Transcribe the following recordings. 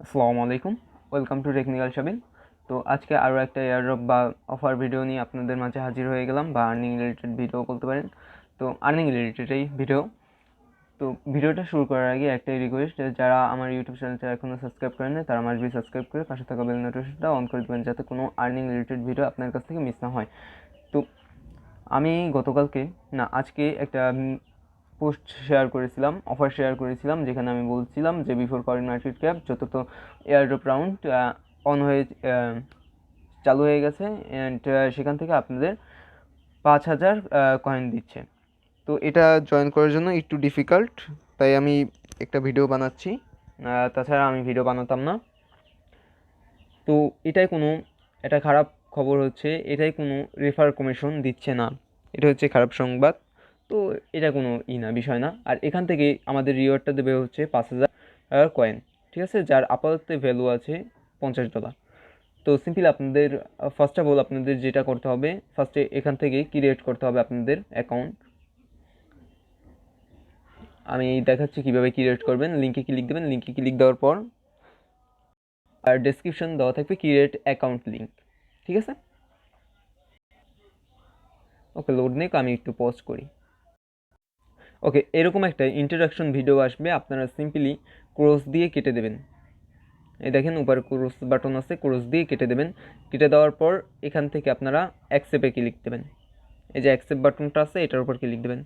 আসসালামু আলাইকুম, welcome to technical শাবিন। তো আজকে আরও একটা এয়ারড্রপ বা অফার ভিডিও নিয়ে আপনাদের মাঝে হাজির হয়ে গেলাম, বা আর্নিং রিলেটেড ভিডিও বলতে পারেন। তো আর্নিং রিলেটেড এই ভিডিও। তো ভিডিওটা শুরু করার আগে একটাই রিকোয়েস্ট, যারা আমার ইউটিউব চ্যানেলটা এখনও সাবস্ক্রাইব করেন না তারা মাস্ট সাবস্ক্রাইব করে পাশে থাকা বেল নোটিফিকেশনটা অন করে দেবেন, যাতে কোনো আর্নিং রিলেটেড ভিডিও আপনার কাছ থেকে মিস না হয়। তো আমি আজকে একটা পোস্ট শেয়ার করেছিলাম, অফার শেয়ার করেছিলাম, যেখানে আমি বলছিলাম যে বিফোর কয়েন মার্কেট ক্যাপ চতুর্থ এয়ারড্রপ রাউন্ড অন হয়ে চালু হয়ে গেছে, অ্যান্ড সেখান থেকে আপনাদের 5,000 কয়েন দিচ্ছে। তো এটা জয়েন করার জন্য একটু ডিফিকাল্ট, তাই আমি একটা ভিডিও বানাচ্ছি, তাছাড়া আমি ভিডিও বানাতাম না। তো এটা খারাপ খবর হচ্ছে, এটাই কোনো রেফার কমিশন দিচ্ছে না, এটা হচ্ছে খারাপ সংবাদ। তো এটা কোনো বিষয় না। আর এখান থেকে আমাদের রিওয়ার্ডটা দেবে হচ্ছে 5,000 কয়েন, ঠিক আছে, যার আপাতত ভ্যালু আছে $50। তো সিম্পলি আপনাদের ফার্স্ট অফ অল আপনাদের যেটা করতে হবে, ফার্স্টে এখান থেকে ক্রিয়েট করতে হবে আপনাদের অ্যাকাউন্ট। আমি দেখাচ্ছি কীভাবে ক্রিয়েট করবেন। লিঙ্কে ক্লিক দেবেন, লিঙ্কে ক্লিক দেওয়ার পর আর ডেসক্রিপশন দেওয়া থাকবে ক্রিয়েট অ্যাকাউন্ট লিঙ্ক, ঠিক আছে। ওকে, লোড নিক, আমি একটু পজ করি। ওকে, এরকম একটা ইন্ট্রোডাকশন ভিডিও আসবে, আপনারা সিম্পলি ক্রস দিয়ে কেটে দেবেন। এই দেখেন উপরে ক্রস বাটন আছে, ক্রস দিয়ে কেটে দেবেন। কেটে দেওয়ার পর এখান থেকে আপনারা অ্যাকসেপ্টে ক্লিক দেবেন। এই যে অ্যাকসেপ্ট বাটনটা আছে, এটার উপর ক্লিক দেবেন।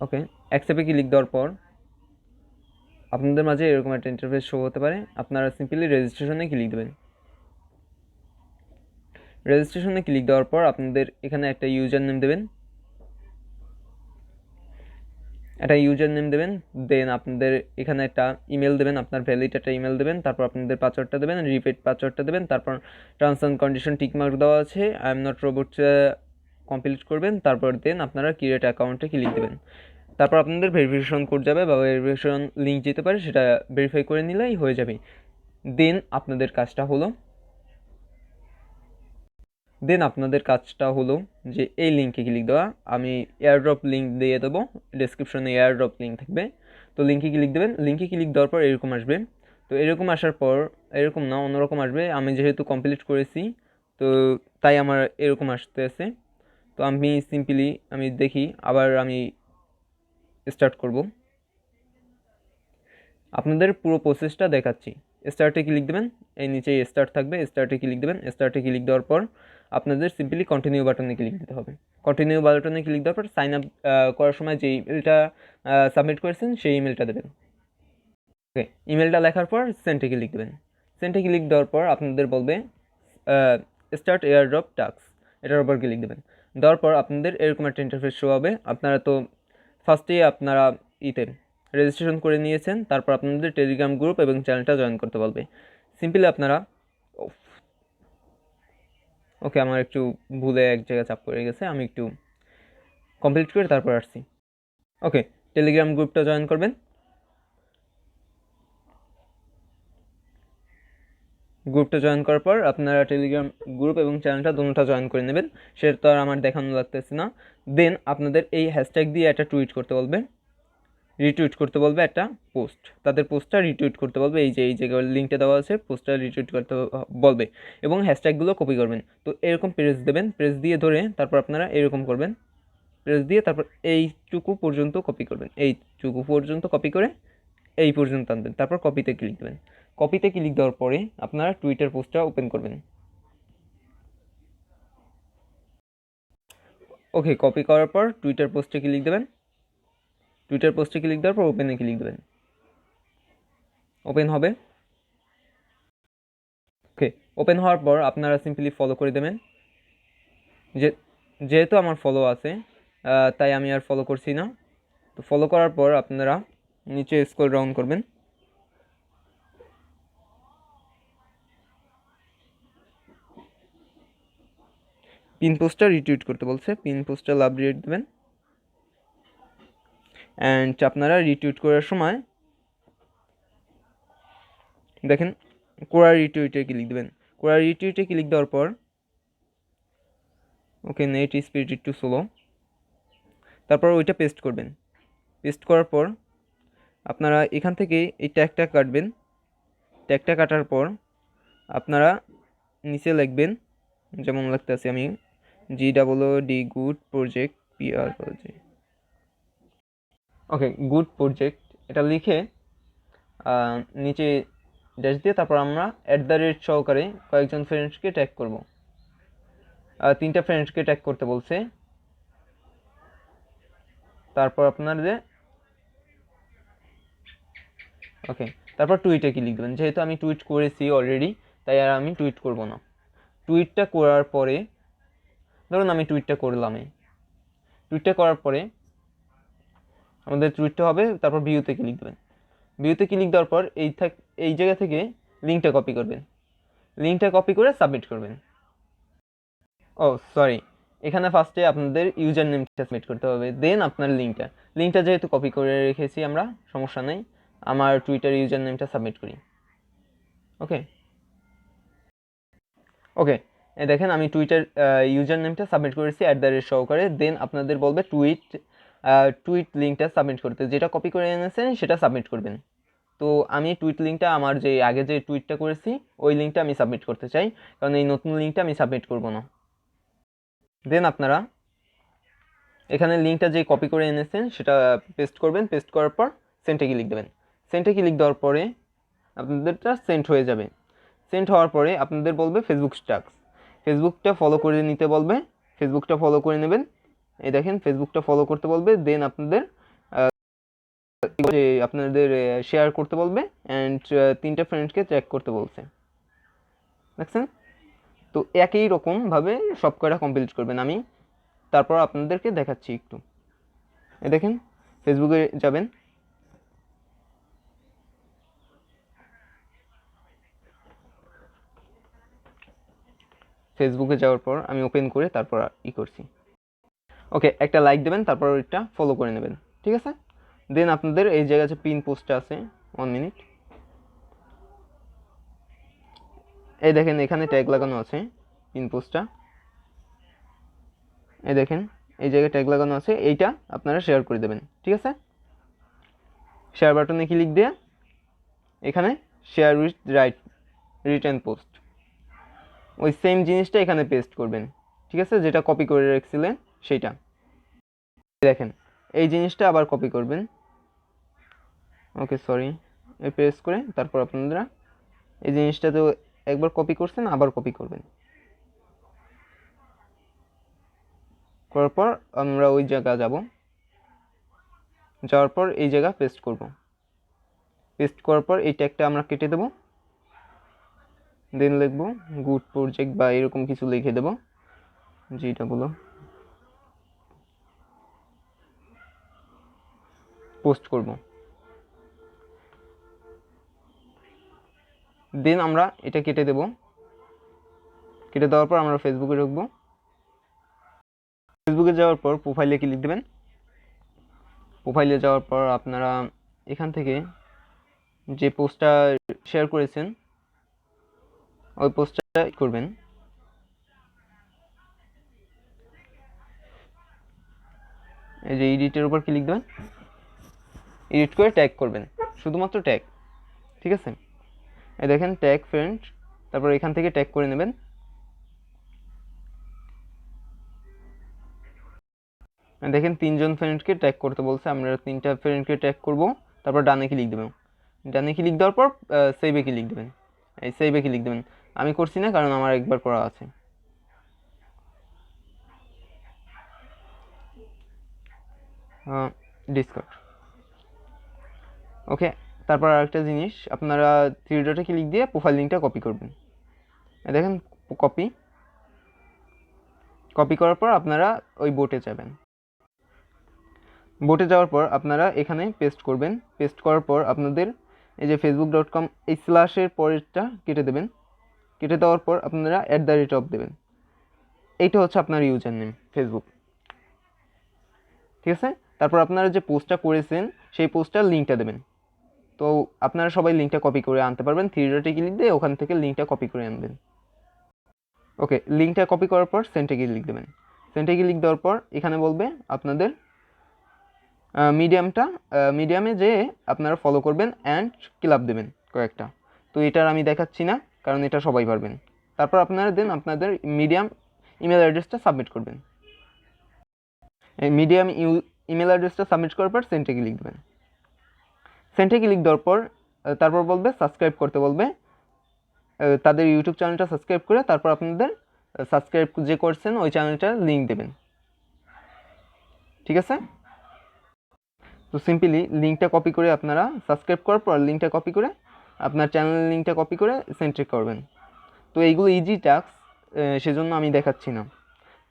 ওকে, অ্যাকসেপ্টে ক্লিক দেওয়ার পর আপনাদের মাঝে এরকম একটা ইন্টারফেস শো হতে পারে। আপনারা সিম্পলি রেজিস্ট্রেশনে ক্লিক দেবেন। রেজিস্ট্রেশনে ক্লিক দেওয়ার পর আপনাদের এখানে একটা ইউজার নেম দেবেন, দেন আপনাদের এখানে একটা ইমেল দেবেন, আপনার ভ্যালিড একটা ইমেল দেবেন, তারপর আপনাদের পাসওয়ার্ডটা দেবেন, রিপিট পাসওয়ার্ডটা দেবেন, তারপর টার্মস অ্যান্ড কন্ডিশন টিকমার্ক দেওয়া আছে, I am not robot complete করবেন, তারপর দেন আপনারা ক্রিয়েট অ্যাকাউন্টে ক্লিক দেবেন। তারপর আপনাদের ভেরিফিকেশন কোড যাবে বা ভেরিফিকেশন লিঙ্ক যেতে পারে, সেটা ভেরিফাই করে নিলেই হয়ে যাবে। দেন আপনাদের কাজটা হলো যে এই লিঙ্কে ক্লিক দেওয়া। আমি এয়ারড্রপ লিঙ্ক দিয়ে দেবো, ডেসক্রিপশনে এয়ারড্রপ লিঙ্ক থাকবে। তো লিঙ্কে ক্লিক দেবেন। লিঙ্কে ক্লিক দেওয়ার পর এরকম আসবে। তো এরকম আসার পর, এরকম না অন্যরকম আসবে, আমি যেহেতু কমপ্লিট করেছি তো তাই আমার এরকম আসতেছে। তো আমি দেখি, আবার আমি স্টার্ট করব। আপনাদের পুরো প্রসেসটা দেখাচ্ছি। স্টার্টে ক্লিক দেবেন, এই নিচে স্টার্ট থাকবে, স্টার্টে ক্লিক দেবেন। স্টার্টে ক্লিক দেওয়ার পর আপনাদের সিম্পলি কন্টিনিউ বাটনে ক্লিক দিতে হবে। কন্টিনিউ বাটনে ক্লিক দেওয়ার পর সাইন আপ করার সময় যে ইমেলটা সাবমিট করেছেন সেই ইমেলটা দেবেন। ওকে, ইমেলটা লেখার পর সেন্টে ক্লিক দেবেন। সেন্টে ক্লিক দেওয়ার পর আপনাদের বলবে স্টার্ট এয়ারড্রপ টাস্ক, এটার উপর ক্লিক দেবেন। দেওয়ার পর আপনাদের এরকম একটা ইন্টারফেস শো হবে। আপনারা তো ফার্স্টেই আপনারা রেজিস্ট্রেশন করে নিয়েছেন, তারপর আপনাদের টেলিগ্রাম গ্রুপ এবং চ্যানেলটা জয়েন করতে বলবে। সিম্পলি আপনারা ওকে, আমার একটু ভুলে এক জায়গায় চাপ পড়ে গেছে, আমি একটু কমপ্লিট করে তারপর আসছি। ওকে, টেলিগ্রাম গ্রুপটা জয়েন করবেন। গ্রুপটা জয়েন করার পর আপনারা টেলিগ্রাম গ্রুপ এবং চ্যানেলটা দুটোটা জয়েন করে নেবেন, সেটা তো আর আমার দেখানো লাগতেছে না। দেন আপনাদের এই হ্যাশট্যাগ দিয়ে একটা টুইট করতে বলবে, রিটুইট করতে বলবে একটা পোস্ট, তাদের পোস্টটা রিটুইট করতে বলবে, এই যে লিঙ্কটা দেওয়া আছে, পোস্টটা রিটুইট করতে বলবে এবং হ্যাশট্যাগুলো কপি করবেন। তো এরকম প্রেস দেবেন, প্রেস দিয়ে ধরে তারপর আপনারা এরকম করবেন, প্রেস দিয়ে তারপর এইটুকু পর্যন্ত কপি করবেন, এইটুকু পর্যন্ত কপি করে এই পর্যন্ত আনবেন, তারপর কপিতে ক্লিক দেবেন। কপিতে ক্লিক দেওয়ার পরে আপনারা টুইটার পোস্টটা ওপেন করবেন। ওকে, কপি করার পর টুইটার পোস্টে ক্লিক দেবেন। টুইটার পোস্টে ক্লিক দেওয়ার পর ওপেনে ক্লিক দেবেন, ওপেন হবে। ওকে, ওপেন হওয়ার পর আপনারা সিম্পলি ফলো করে দেবেন। যেহেতু আমার ফলো আছে তাই আমি আর ফলো করছি না। তো ফলো করার পর আপনারা নিচে স্ক্রল ডাউন করবেন। পিন পোস্টটা রিটুইট করতে বলছে, পিন পোস্টটা লাভ রিট দেবেন। অ্যান্ড আপনারা রিটুইট করার সময় দেখেন কোরা রিটুইটে ক্লিক দেবেন। কোরা রিটুইটে ক্লিক দেওয়ার পর ওকে, নেট স্পিড একটু স্লো, তারপর ওইটা পেস্ট করবেন। পেস্ট করার পর আপনারা এখান থেকে এই ট্যাগটা কাটবেন। ট্যাগটা কাটার পর আপনারা নিচে লিখবেন, যেমন লিখতেছি আমি GOOD good project PR project. Okay, good project এটা লিখে নিচে ড্যাশ দিয়ে তারপর আমরা সহকারে কয়েকজন ফ্রেন্ডসকে ট্যাগ করব। 3টা ফ্রেন্ডসকে ট্যাগ করতে বলছে। তারপর আপনাদের ওকে, তারপর টুইটে ক্লিক দেবেন। যেহেতু আমি টুইট করেছি অলরেডি, তাই আর আমি টুইট করব না। টুইটটা করার পরে ধরুন আমি টুইটটা করলাম। টুইটটা করার পরে আমাদের টুইটটা হবে, তারপর ভিউতে ক্লিক দেবেন। ভিউতে ক্লিক দেওয়ার পর এই জায়গা থেকে লিঙ্কটা কপি করবেন। লিঙ্কটা কপি করে সাবমিট করবেন। ও সরি, এখানে ফার্স্টে আপনাদের ইউজার নেমটা সাবমিট করতে হবে, দেন আপনার লিঙ্কটা যেহেতু কপি করে রেখেছি আমরা, সমস্যা নেই। আমার টুইটার ইউজার নেমটা সাবমিট করি। ওকে ওকে, দেখেন আমি টুইটার ইউজার নেমটা সাবমিট করেছি সহকারে। দেন আপনাদের বলবে টুইট লিঙ্কটা সাবমিট করতে, যেটা কপি করে এনেছেন সেটা সাবমিট করবেন। তো আমি টুইট লিঙ্কটা আমার যে আগে যে টুইটটা করেছি ওই লিঙ্কটা আমি সাবমিট করতে চাই, কারণ এই নতুন লিঙ্কটা আমি সাবমিট করব না। দেন আপনারা এখানে লিঙ্কটা যে কপি করে এনেছেন সেটা পেস্ট করবেন। পেস্ট করার পর সেন্টে ক্লিক দেবেন। সেন্টে ক্লিক দেওয়ার পরে আপনাদেরটা সেন্ট হয়ে যাবে। সেন্ট হওয়ার পরে আপনাদের বলবে ফেসবুকটা ফলো করে নিতে বলবে। ফেসবুকটা ফলো করে নেবেন। এই দেখেন ফেসবুকটা ফলো করতে বলবে। দেন আপনাদের শেয়ার করতে বলবে অ্যান্ড 3টা ফ্রেন্ডসকে ট্যাগ করতে বলছে। দেখছেন? তো একই রকমভাবে সব কয়টা কমপ্লিট করবেন। আমি তারপর আপনাদেরকে দেখাচ্ছি একটু। এই দেখেন ফেসবুকে যাবেন। ফেসবুকে যাওয়ার পর আমি ওপেন করে তারপর করছি। ওকে, একটা লাইক দেবেন, তারপর ওইটা ফলো করে নেবেন। ঠিক আছে? দেন আপনাদের এই জায়গায় যে পিন পোস্টটা আছে, 1 মিনিট, এই দেখেন এখানে ট্যাগ লাগানো আছে পিন পোস্টটা। এই দেখেন এই জায়গায় ট্যাগ লাগানো আছে, এইটা আপনারা শেয়ার করে দেবেন। ঠিক আছে? শেয়ার বাটনে ক্লিক দিয়ে এখানে শেয়ার উইথ রিটার্ন পোস্ট, ওই সেম জিনিসটা এখানে পেস্ট করবেন। ঠিক আছে? যেটা কপি করে রেখেছিলেন সেইটা। দেখেন এই জিনিসটা আবার কপি করবেন। ওকে সরি, এই পেস্ট করে তারপর আপনারা এই জিনিসটা তো একবার কপি করছেন, আবার কপি করবেন। করার পর আমরা ওই জায়গা যাওয়ার পর এই জায়গা পেস্ট করব। পেস্ট করার পর এই ট্যাগটা আমরা কেটে দেব। দেন লিখব গুড প্রজেক্ট বা এরকম কিছু লিখে দেব, যেটা বলো পোস্ট করব। দেন আমরা এটা কেটে দেব। কেটে দেওয়ার পর আমরা ফেসবুকে ঢুকবো। ফেসবুকে যাওয়ার পর প্রোফাইলে ক্লিক দেবেন। প্রোফাইলে যাওয়ার পর আপনারা এখান থেকে যে পোস্টটা শেয়ার করেছেন ওই পোস্টটা করবেন। এই যে এডিটের উপর ক্লিক দেবেন, এডিট করে ট্যাগ করবেন, শুধুমাত্র ট্যাগ। ঠিক আছে? এই দেখেন ট্যাগ ফ্রেন্ড, তারপর এখান থেকে ট্যাগ করে নেবেন। দেখেন 3জন ফ্রেন্ডকে ট্যাগ করতে বলছে, আমরা 3টা ফ্রেন্ডকে ট্যাগ করব। তারপর ডানে ক্লিক দেবেন। ডানে ক্লিক দেওয়ার পর সেভে ক্লিক দেবেন। এই সেভে ক্লিক দেবেন। আমি করছি না কারণ আমার একবার করা আছে। ডিসকার্ড। ওকে, তারপর আরেকটা জিনিস, আপনারা 3 ডটে ক্লিক দিয়ে প্রোফাইল লিঙ্কটা কপি করবেন। দেখেন কপি করার পর আপনারা ওই বোটে যাবেন। বোটে যাওয়ার পর আপনারা এখানে পেস্ট করবেন। পেস্ট করার পর আপনাদের এই যে facebook.com এই স্ল্যাশের পরেরটা কেটে দেবেন। কেটে দেওয়ার পর আপনারা দেবেন। এইটা হচ্ছে আপনার ইউজার নেম ফেসবুক। ঠিক আছে? তারপর আপনারা যে পোস্টটা করেছেন সেই পোস্টটার লিঙ্কটা দেবেন। তো আপনারা সবাই লিঙ্কটা কপি করে আনতে পারবেন। 3 ডটে ক্লিক দিয়ে ওখান থেকে লিঙ্কটা কপি করে আনবেন। ওকে, লিঙ্কটা কপি করার পর সেন্টে ক্লিক দেবেন। সেন্টে ক্লিক দেওয়ার পর এখানে বলবে আপনাদের মিডিয়ামে যে আপনারা ফলো করবেন অ্যান্ড ক্লাব দেবেন কয়েকটা। তো এটার আমি দেখাচ্ছি না, কারণ এটা সবাই পারবেন। তারপর আপনারা আপনাদের মিডিয়াম ইমেল অ্যাড্রেসটা সাবমিট করবেন। এই মিডিয়াম ইমেল অ্যাড্রেসটা সাবমিট করার পর সেন্টে ক্লিক দেবেন। সেন্টে ক্লিক দেওয়ার পর তারপর বলবে সাবস্ক্রাইব করতে বলবে। তাদের ইউটিউব চ্যানেলটা সাবস্ক্রাইব করে তারপর আপনাদের সাবস্ক্রাইব যে করছেন ওই চ্যানেলটার লিঙ্ক দেবেন। ঠিক আছে? তো সিম্পলি লিঙ্কটা কপি করে আপনারা সাবস্ক্রাইব করার পর লিঙ্কটা কপি করে আপনার চ্যানেলের লিঙ্কটা কপি করে সেন্টে করবেন। তো এইগুলো ইজি টাস্ক, সেজন্য আমি দেখাচ্ছি না।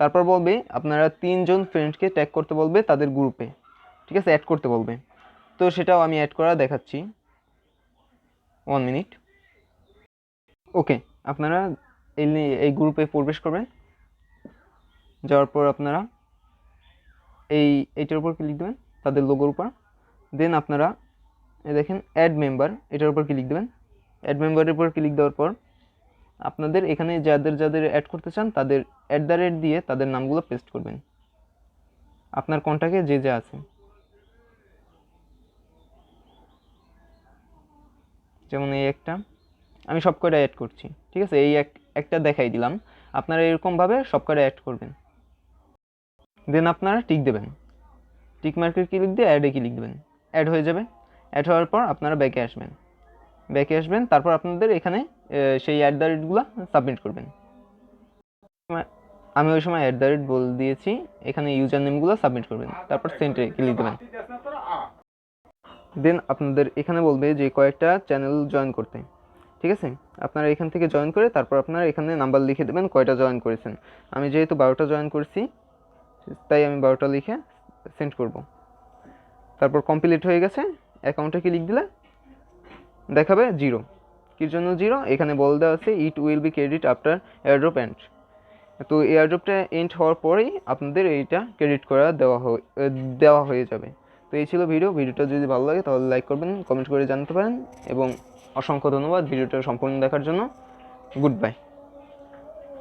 তারপর বলবে আপনারা 3 জন ফ্রেন্ডকে ট্যাগ করতে বলবে তাদের গ্রুপে। ঠিক আছে? অ্যাড করতে বলবে। তো সেটাও আমি অ্যাড করা দেখাচ্ছি। 1 মিনিট। ওকে, আপনারা এই গ্রুপে প্রবেশ করবেন। যাওয়ার পর আপনারা এইটার উপর ক্লিক দেবেন, তাদের লোগোর উপর। দেন আপনারা দেখেন অ্যাড মেম্বার, এটার উপর ক্লিক দেবেন। অ্যাড মেম্বারের উপর ক্লিক দেওয়ার পর আপনাদের এখানে যাদের অ্যাড করতে চান তাদের @ দিয়ে তাদের নামগুলো পেস্ট করবেন আপনার কন্ট্যাক্টে যে আছে। যেমন এই একটা আমি সব কটা অ্যাড করছি। ঠিক আছে? এই একটা দেখাই দিলাম। আপনারা এরকমভাবে সব কটা অ্যাড করবেন। দেন আপনারা টিক দেবেন, টিক মার্কের ক্লিক দিয়ে অ্যাডে ক্লিক দেবেন। অ্যাড হয়ে যাবে। অ্যাড হওয়ার পর আপনারা ব্যাকে আসবেন। তারপর আপনাদের এখানে সেই @গুলো সাবমিট করবেন। আমি ওই সময় @ বলে দিয়েছি, এখানে ইউজার নেমগুলো সাবমিট করবেন। তারপর সেন্টে ক্লিক দেবেন। দেন আপনাদের এখানে বলবে যে কয়েকটা চ্যানেল জয়েন করতে। ঠিক আছে? আপনারা এখান থেকে জয়েন করে তারপর আপনারা এখানে নাম্বার লিখে দেবেন কয়টা জয়েন করেছেন। আমি যেহেতু 12টা জয়েন করেছি তাই আমি 12টা লিখে সেন্ড করব। তারপর কমপ্লিট হয়ে গেছে। অ্যাকাউন্টে ক্লিক দিলে দেখাবে 0। কির জন্য 0? এখানে বলে দেওয়া আছে it will be credit after airdrop end. তো এয়ারড্রপটা এন্ড হওয়ার পরেই আপনাদের এইটা ক্রেডিট করা দেওয়া হয়ে যাবে। তো এই ছিল ভিডিওটা যদি ভালো লাগে তাহলে লাইক করবেন, কমেন্ট করে জানাতে পারেন এবং অসংখ্য ধন্যবাদ ভিডিওটা সম্পূর্ণ দেখার জন্য। Good bye.